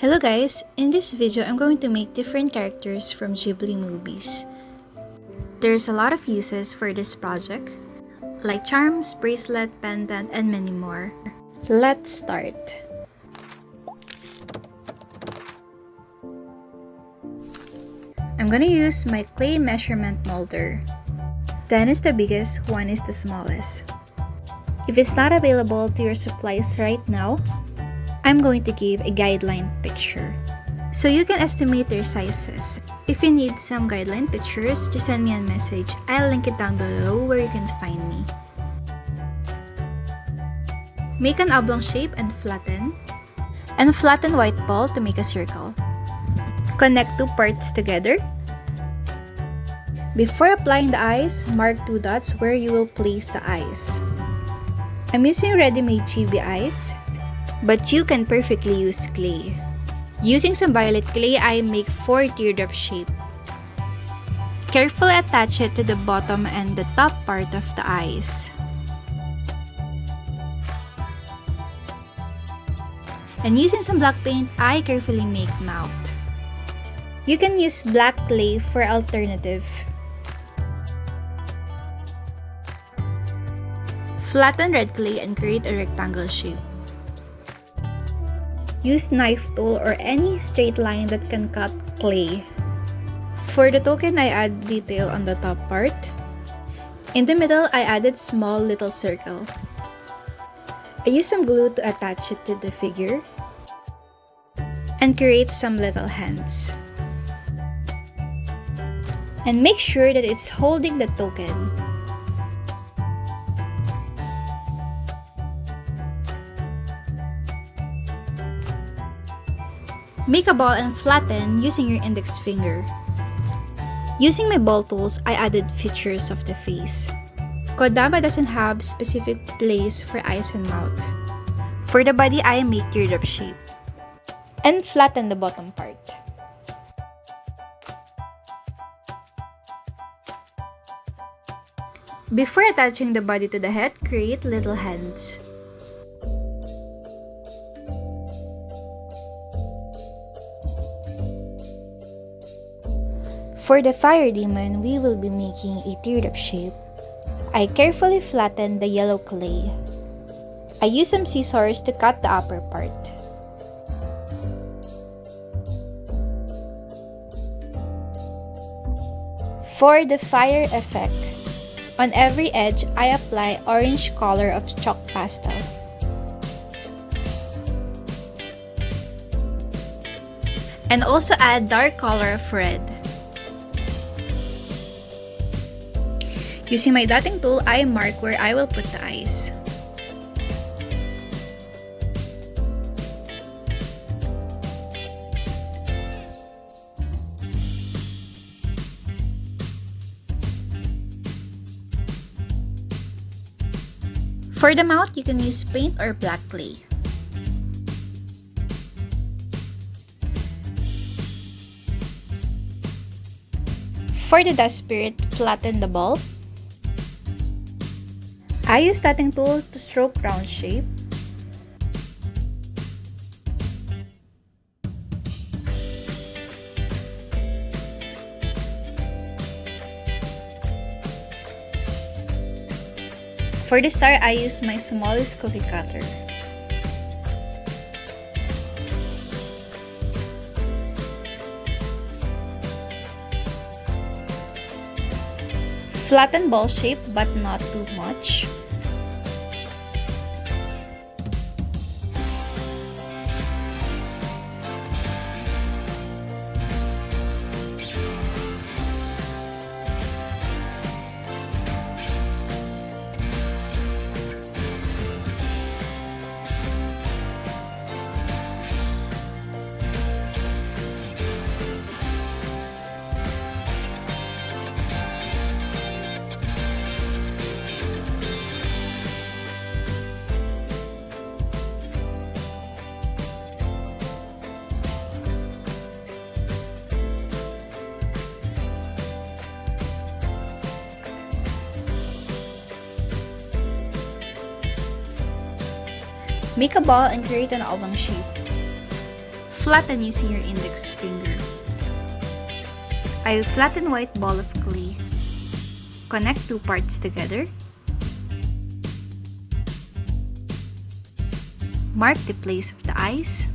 Hello guys, in this video I'm going to make different characters from Ghibli movies. There's a lot of uses for this project, like charms, bracelet, pendant, and many more. Let's start. I'm gonna use my clay measurement molder. 10 is the biggest, 1 is the smallest. If it's not available to your supplies right now, I'm going to give a guideline picture, so you can estimate their sizes. If you need some guideline pictures, just send me a message. I'll link it down below where you can find me. Make an oblong shape and flatten white ball to make a circle. Connect two parts together. Before applying the eyes, mark 2 dots where you will place the eyes. I'm using ready-made chibi eyes, but you can perfectly use clay. Using some violet clay, I make 4 teardrop shape. Carefully attach it to the bottom and the top part of the eyes. And using some black paint, I carefully make mouth. You can use black clay for alternative. Flatten red clay and create a rectangle shape. Use knife tool or any straight line that can cut clay. For the token, I add detail on the top part. In the middle, I added small little circle. I use some glue to attach it to the figure and create some little hands. And make sure that it's holding the token. Make a ball and flatten using your index finger. Using my ball tools, I added features of the face. Kodama doesn't have specific place for eyes and mouth. For the body, I make teardrop shape and flatten the bottom part. Before attaching the body to the head, create little hands. For the fire demon, we will be making a teardrop shape. I carefully flatten the yellow clay. I use some scissors to cut the upper part. For the fire effect, on every edge, I apply orange color of chalk pastel. And also add dark color of red. Using my dotting tool, I mark where I will put the eyes. For the mouth, you can use paint or black clay. For the dust spirit, flatten the ball. I use dotting tool to stroke round shape. For the star, I use my smallest cookie cutter. Flatten ball shape but not too much. Make a ball and create an oblong shape. Flatten using your index finger. I flatten white ball of clay. Connect two parts together. Mark the place of the eyes.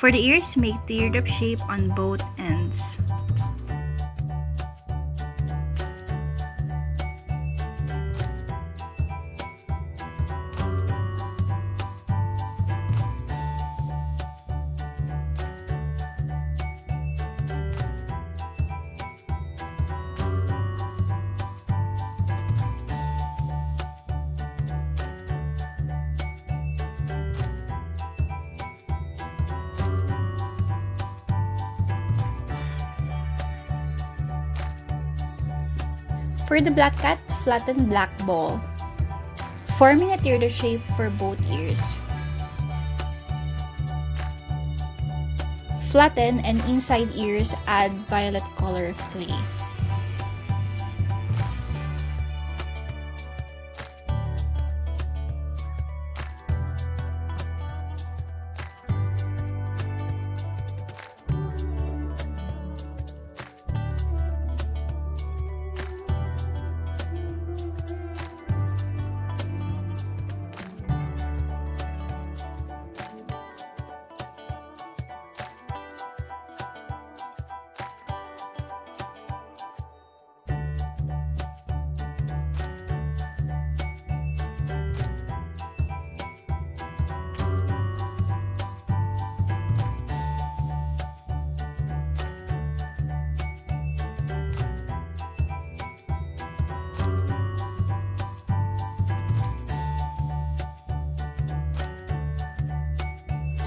For the ears, make teardrop shape on both ends. For the black cat, flatten black ball, forming a teardrop shape for both ears. Flatten and inside ears add violet color of clay.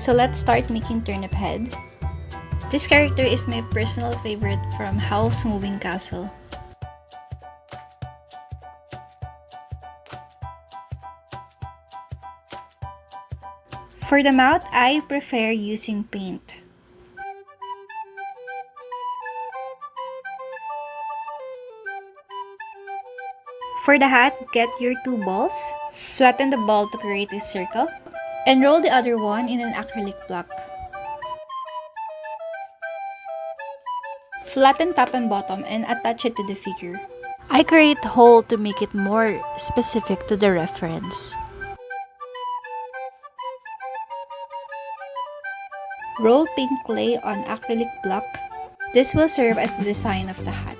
So let's start making Turnip head. This character is my personal favorite from Howl's Moving Castle. For the mouth, I prefer using paint. For the hat, get your two balls, flatten the ball to create a circle, and roll the other one in an acrylic block. Flatten top and bottom and attach it to the figure. I create howl to make it more specific to the reference. Roll pink clay on acrylic block. This will serve as the design of the hat.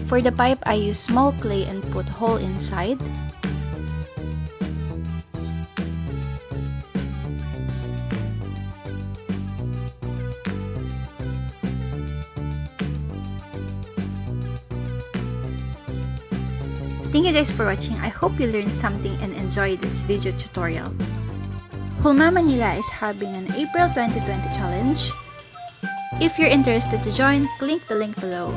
For the pipe, I use small clay and put hole inside. Thank you guys for watching. I hope you learned something and enjoyed this video tutorial. Hulma Manila is having an April 2020 challenge. If you're interested to join, click the link below.